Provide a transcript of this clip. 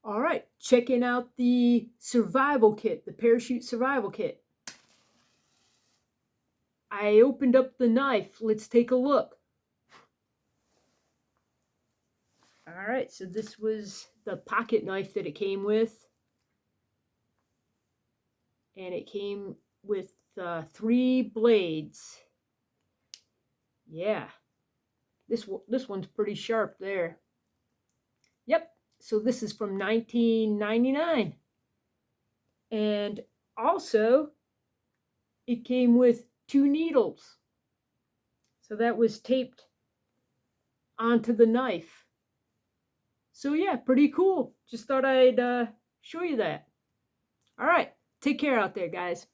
All right, checking out the survival kit, the parachute survival kit. I opened up the knife. Let's take a look. All right, so this was the pocket knife that it came with. And it came with 3 blades. Yeah, this one's pretty sharp there. Yep, so this is from 1999. And also, it came with 2 needles. So that was taped onto the knife. So yeah, pretty cool. Just thought I'd show you that. All right, take care out there, guys.